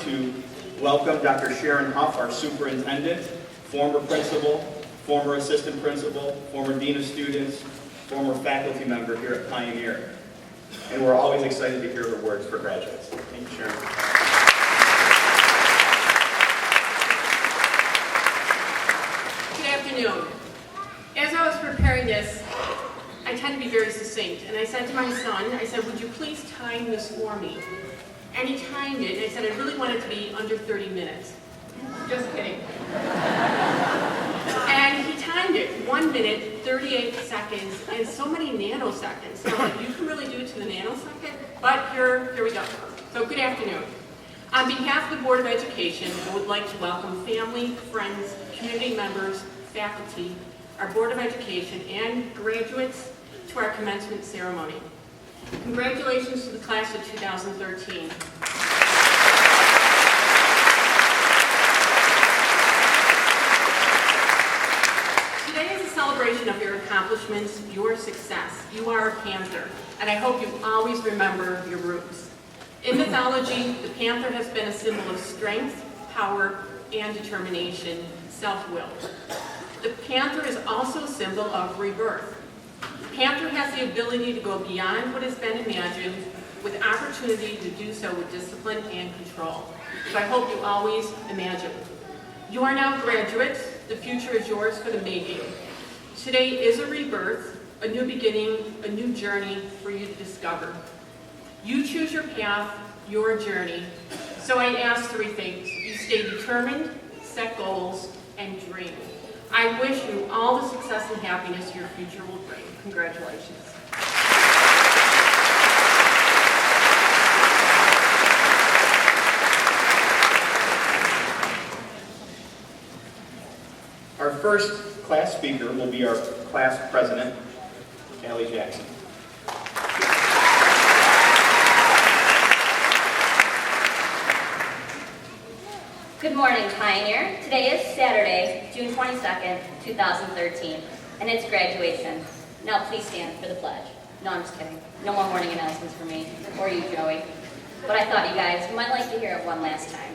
to welcome Dr. Sharon Huff, our superintendent, former principal, former assistant principal, former dean of students, former faculty member here at Pioneer. And we're always excited to hear her words for graduates. Thank you, Sharon. Good afternoon. As I was preparing this, I tend to be very succinct, and I said to my son, I said, would you please time this for me? And he timed it, and I said, I really want it to be under 30 minutes. Just kidding. And he timed it, 1 minute, 38 seconds, and so many nanoseconds. So like, you can really do it to the nanosecond, but here we go. So good afternoon. On behalf of the Board of Education, I would like to welcome family, friends, community members, faculty, our Board of Education, and graduates to our commencement ceremony. Congratulations to the class of 2013. Today is a celebration of your accomplishments, your success. You are a Panther, and I hope you always remember your roots. In mythology, the Panther has been a symbol of strength, power, and determination, self-will. The Panther is also a symbol of rebirth. The Panther has the ability to go beyond what has been imagined with opportunity to do so with discipline and control. So I hope you always imagine. You are now graduates. The future is yours for the making. Today is a rebirth, a new beginning, a new journey for you to discover. You choose your path, your journey. So I ask 3 things. You stay determined, set goals, and dream. I wish you all the success and happiness your future will bring. Congratulations. Our first class speaker will be our class president, Allison Jackson. Good morning, Pioneer. Today is Saturday, June 22nd, 2013, and it's graduation. Now please stand for the pledge. No, I'm just kidding. No more morning announcements for me, or you, Joey. But I thought you guys might like to hear it one last time.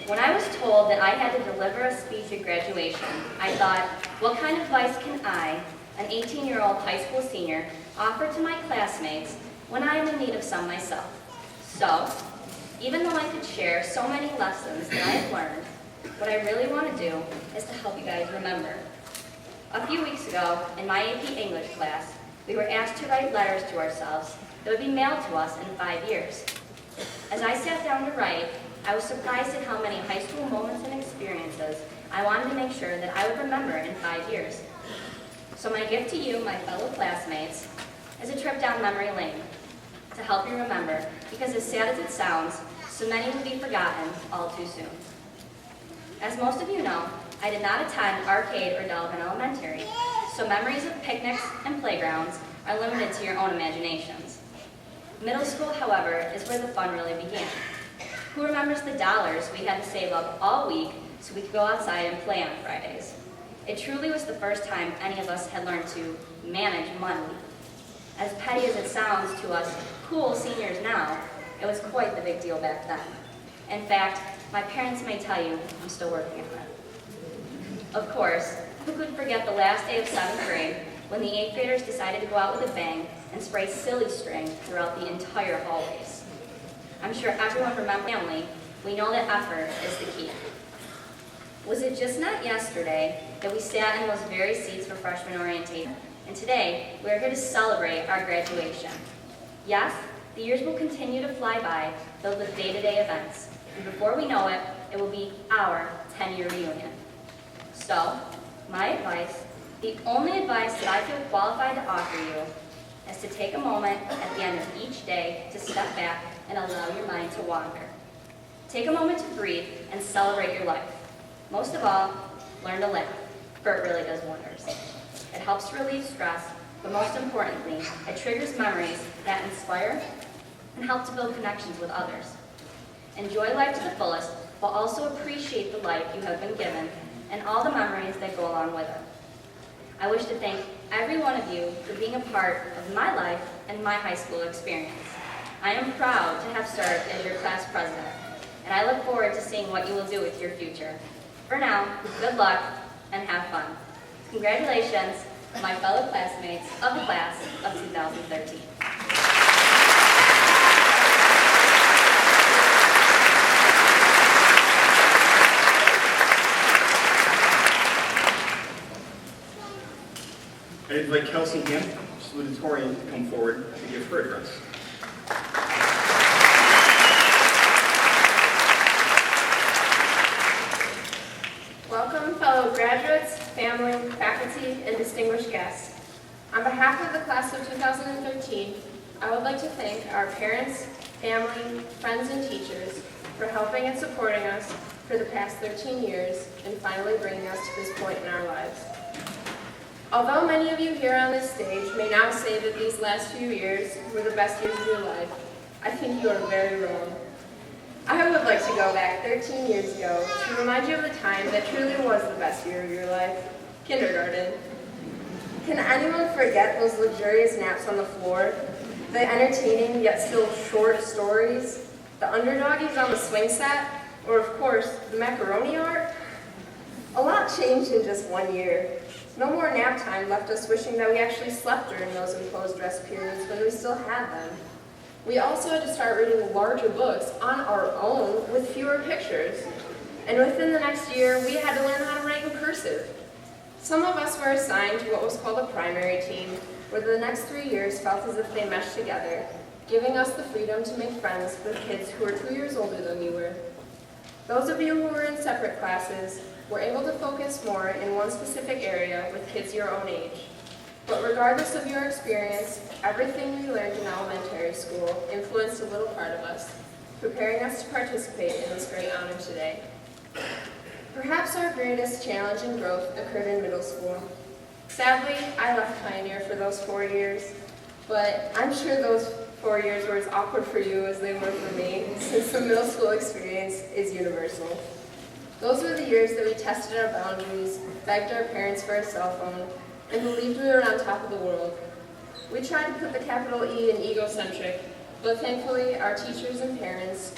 When I was told that I had to deliver a speech at graduation, I thought, what kind of advice can I, an 18-year-old high school senior, offer to my classmates when I am in need of some myself? So, even though I could share so many lessons that I have learned, what I really want to do is to help you guys remember. A few weeks ago, in my AP English class, we were asked to write letters to ourselves that would be mailed to us in 5 years. As I sat down to write, I was surprised at how many high school moments and experiences I wanted to make sure that I would remember in 5 years. So my gift to you, my fellow classmates, is a trip down memory lane to help you remember, because as sad as it sounds, so many will be forgotten all too soon. As most of you know, I did not attend Arcade or Delavan Elementary, so memories of picnics and playgrounds are limited to your own imaginations. Middle school, however, is where the fun really began. Who remembers the dollars we had to save up all week so we could go outside and play on Fridays? It truly was the first time any of us had learned to manage money. As petty as it sounds to us cool seniors now, it was quite the big deal back then. In fact, my parents may tell you I'm still working on it. Of course, who could forget the last day of 7th grade when the 8th graders decided to go out with a bang and spray silly string throughout the entire hallways? I'm sure everyone remembers family. We know that effort is the key. Was it just not yesterday that we sat in those very seats for freshman orientation? And today, we are here to celebrate our graduation. Yes, the years will continue to fly by, filled with day-to-day events. And before we know it, it will be our 10-year reunion. So, my advice, the only advice that I feel qualified to offer you, is to take a moment at the end of each day to step back and allow your mind to wander. Take a moment to breathe and celebrate your life. Most of all, learn to laugh, for it really does wonders. It helps to relieve stress, but most importantly, it triggers memories that inspire and help to build connections with others. Enjoy life to the fullest, but also appreciate the life you have been given and all the memories that go along with it. I wish to thank every one of you for being a part of my life and my high school experience. I am proud to have served as your class president. and I look forward to seeing what you will do with your future. For now, good luck and have fun. Congratulations, my fellow classmates of the class of 2013. I invite Kelsey, Hamm, Salutatorian, to come forward to give her address. Welcome, fellow graduates, family, faculty, and distinguished guests. On behalf of the class of 2013, I would like to thank our parents, family, friends, and teachers for helping and supporting us for the past 13 years and finally bringing us to this point in our lives. Although many of you here on this stage may now say that these last few years were the best years of your life, I think you are very wrong. I would like to go back 13 years ago to remind you of the time that truly was the best year of your life, kindergarten. Can anyone forget those luxurious naps on the floor, the entertaining yet still short stories, the underdoggies on the swing set, or of course, the macaroni art? A lot changed in just 1 year. No more nap time left us wishing that we actually slept during those imposed rest periods when we still had them. We also had to start reading larger books on our own with fewer pictures. And within the next year, we had to learn how to write in cursive. Some of us were assigned to what was called a primary team, where the next 3 years felt as if they meshed together, giving us the freedom to make friends with kids who were 2 years older than we were. Those of you who were in separate classes were able to focus more in one specific area with kids your own age. But regardless of your experience, everything we learned in elementary school influenced a little part of us, preparing us to participate in this great honor today. Perhaps our greatest challenge and growth occurred in middle school. Sadly, I left Pioneer for those 4 years, but I'm sure those 4 years were as awkward for you as they were for me, since the middle school experience is universal. Those were the years that we tested our boundaries, begged our parents for a cell phone, and believed we were on top of the world. We tried to put the capital E in egocentric, but thankfully our teachers and parents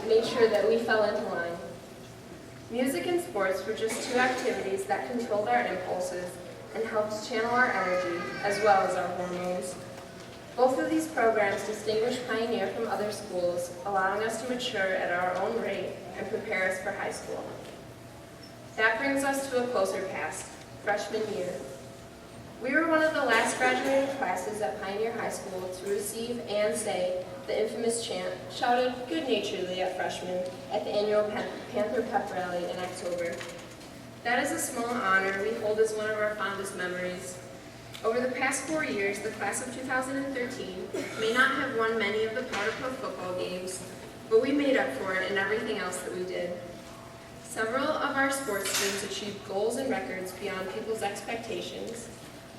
made sure that we fell into line. Music and sports were just two activities that controlled our impulses and helped channel our energy, as well as our hormones. Both of these programs distinguish Pioneer from other schools, allowing us to mature at our own rate and prepare us for high school. That brings us to a closer past, freshman year. We were one of the last graduating classes at Pioneer High School to receive and say the infamous chant shouted good-naturedly at freshmen at the annual Panther Pep Rally in October. That is a small honor we hold as one of our fondest memories. Over the past 4 years, the class of 2013 may not have won many of the Powder Puff football games, but we made up for it in everything else that we did. Several of our sports teams achieved goals and records beyond people's expectations.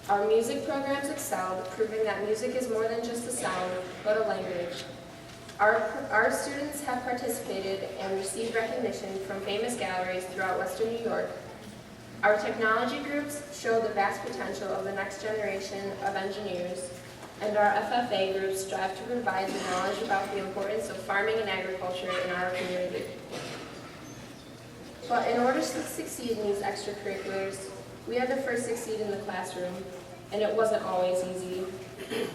Our music programs excelled, proving that music is more than just a sound, but a language. Our students have participated and received recognition from famous galleries throughout Western New York. Our technology groups show the vast potential of the next generation of engineers, and our FFA groups strive to provide the knowledge about the importance of farming and agriculture in our community. But in order to succeed in these extracurriculars, we had to first succeed in the classroom, and it wasn't always easy.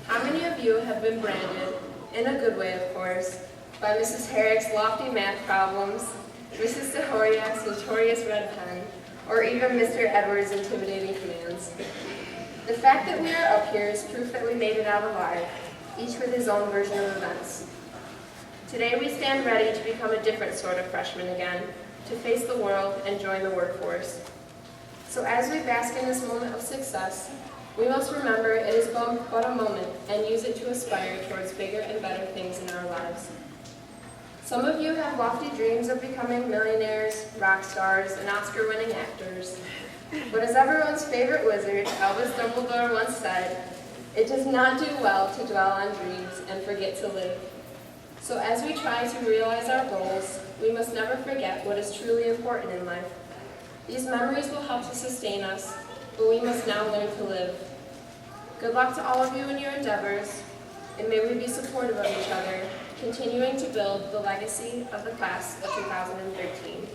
How many of you have been branded, in a good way of course, by Mrs. Herrick's lofty math problems, Mrs. Dehoriak's notorious red pen, or even Mr. Edwards' intimidating commands? The fact that we are up here is proof that we made it out alive, each with his own version of events. Today we stand ready to become a different sort of freshman again, to face the world and join the workforce. So as we bask in this moment of success, we must remember it is but a moment and use it to aspire towards bigger and better things in our lives. Some of you have lofty dreams of becoming millionaires, rock stars, and Oscar-winning actors. But as everyone's favorite wizard, Albus Dumbledore, once said, it does not do well to dwell on dreams and forget to live. So as we try to realize our goals, we must never forget what is truly important in life. These memories will help to sustain us, but we must now learn to live. Good luck to all of you in your endeavors, and may we be supportive of each other to continuing to build the legacy of the class of 2013.